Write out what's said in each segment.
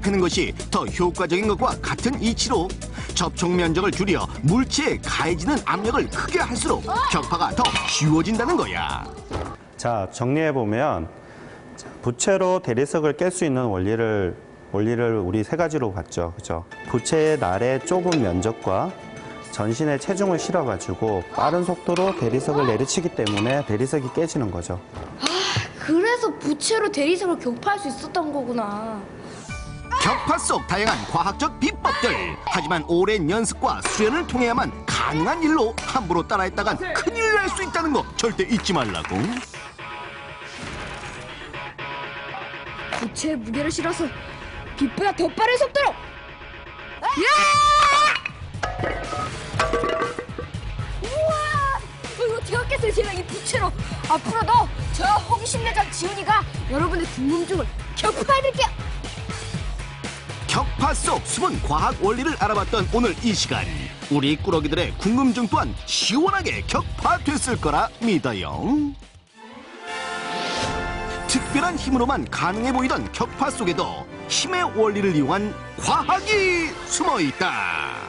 부착하는 것이 더 효과적인 것과 같은 이치로 접촉 면적을 줄여 물체에 가해지는 압력을 크게 할수록 격파가 더 쉬워진다는 거야. 자, 정리해보면 부채로 대리석을 깰 수 있는 원리를 우리 세 가지로 봤죠. 그죠? 부채의 날의 좁은 면적과 전신에 체중을 실어가지고 빠른 속도로 대리석을 내리치기 때문에 대리석이 깨지는 거죠. 그래서 부채로 대리석을 격파할 수 있었던 거구나. 격파 속 다양한 과학적 비법들. 하지만 오랜 연습과 수련을 통해야만 가능한 일로 함부로 따라했다간 큰일 날 수 있다는 거 절대 잊지 말라고. 부채에 무게를 실어서 빛보다 더 빠른 속도로! 우와! 이거 어떻게 했겠어요? 제가 이 부채로 앞으로도 저 호기심내장 지훈이가 여러분의 궁금증을 격파해드릴게요. 격파 속 숨은 과학 원리를 알아봤던 오늘 이 시간. 우리 꾸러기들의 궁금증 또한 시원하게 격파됐을 거라 믿어요. 특별한 힘으로만 가능해 보이던 격파 속에도 힘의 원리를 이용한 과학이 숨어 있다.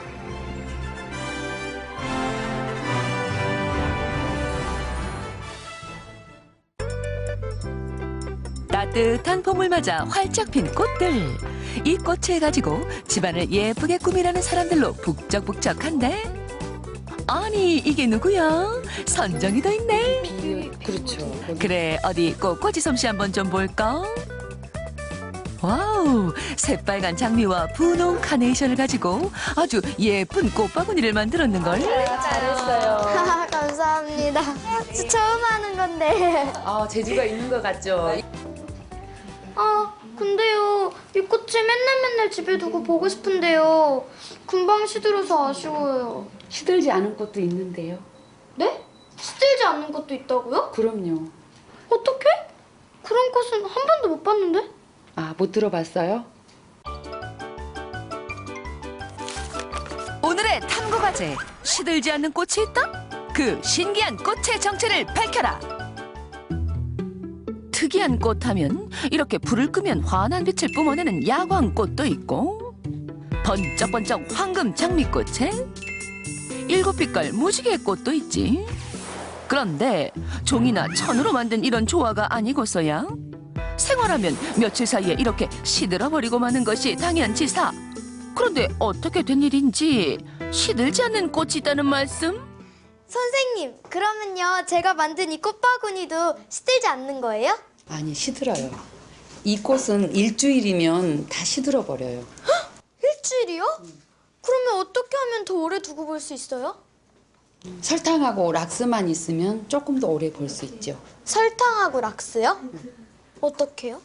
따뜻한 봄을 맞아 활짝 핀 꽃들. 이 꽃을 가지고 집안을 예쁘게 꾸미라는 사람들로 북적북적한데. 아니, 이게 누구야? 선정이 더 있네. 그렇죠. 그래, 어디 꽃꽂이 솜씨 한번 좀 볼까? 와우, 새빨간 장미와 분홍 카네이션을 가지고 아주 예쁜 꽃바구니를 만들었는걸. 잘했어요. 감사합니다. 처음 하는 건데. 재주가 있는 것 같죠? 근데요. 이 꽃을 맨날 집에 두고 보고 싶은데요. 금방 시들어서 아쉬워요. 시들지 않은 꽃도 있는데요. 네? 시들지 않는 것도 있다고요? 그럼요. 어떻게? 그런 꽃은 한 번도 못 봤는데? 못 들어봤어요? 오늘의 탐구 과제, 시들지 않는 꽃이 있다? 그 신기한 꽃의 정체를 밝혀라. 특이한 꽃 하면 이렇게 불을 끄면 환한 빛을 뿜어내는 야광꽃도 있고, 번쩍번쩍 황금 장미꽃에 7빛깔 무지개꽃도 있지. 그런데 종이나 천으로 만든 이런 조화가 아니고서야 생활하면 며칠 사이에 이렇게 시들어버리고 마는 것이 당연지사. 그런데 어떻게 된 일인지 시들지 않는 꽃이 있다는 말씀? 선생님, 그러면요. 제가 만든 이 꽃바구니도 시들지 않는 거예요? 아니, 시들어요. 이 꽃은 일주일이면 다 시들어 버려요. 일주일이요? 그러면 어떻게 하면 더 오래 두고 볼 수 있어요? 설탕하고 락스만 있으면 조금 더 오래 볼 수 있죠. 설탕하고 락스요? 어떻게요?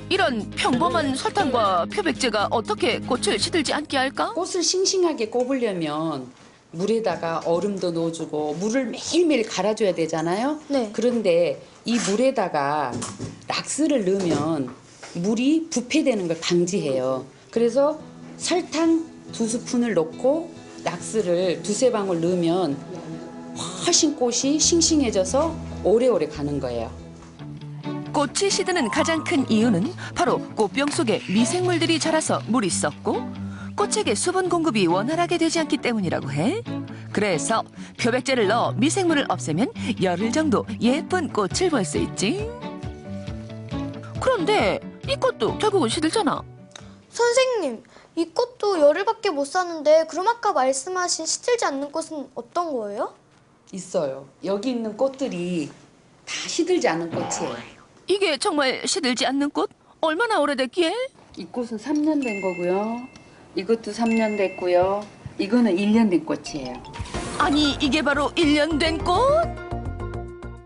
이런 평범한 설탕과 표백제가 어떻게 꽃을 시들지 않게 할까? 꽃을 싱싱하게 꼽으려면 물에다가 얼음도 넣어주고 물을 매일매일 갈아줘야 되잖아요. 네. 그런데 이 물에다가 락스를 넣으면 물이 부패되는 걸 방지해요. 그래서 설탕 2스푼을 넣고 락스를 2~3방울 넣으면 훨씬 꽃이 싱싱해져서 오래오래 가는 거예요. 꽃이 시드는 가장 큰 이유는 바로 꽃병 속에 미생물들이 자라서 물이 썩고 꽃에게 수분 공급이 원활하게 되지 않기 때문이라고 해. 그래서 표백제를 넣어 미생물을 없애면 열흘 정도 예쁜 꽃을 볼 수 있지. 그런데 이 꽃도 결국은 시들잖아. 선생님, 이 꽃도 열흘밖에 못 사는데 그럼 아까 말씀하신 시들지 않는 꽃은 어떤 거예요? 있어요. 여기 있는 꽃들이 다 시들지 않은 꽃이에요. 이게 정말 시들지 않는 꽃? 얼마나 오래됐기에? 이 꽃은 3년 된 거고요. 이것도 3년 됐고요. 이거는 1년 된 꽃이에요. 아니, 이게 바로 1년 된 꽃?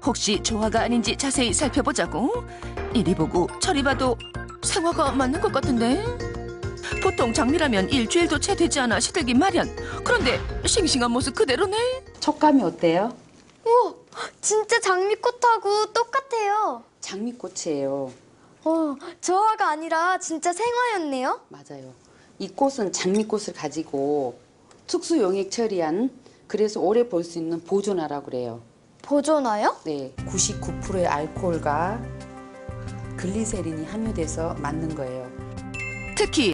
혹시 조화가 아닌지 자세히 살펴보자고. 이리 보고 저리 봐도 생화가 맞는 것 같은데? 보통 장미라면 일주일도 채 되지 않아 시들기 마련. 그런데 싱싱한 모습 그대로네. 촉감이 어때요? 우와, 진짜 장미꽃하고 똑같아요. 장미꽃이에요. 저화가 아니라 진짜 생화였네요. 맞아요. 이 꽃은 장미꽃을 가지고 특수 용액 처리한, 그래서 오래 볼 수 있는 보존화라고 그래요. 보존화요? 네, 99%의 알코올과 글리세린이 함유돼서 만든 거예요. 특히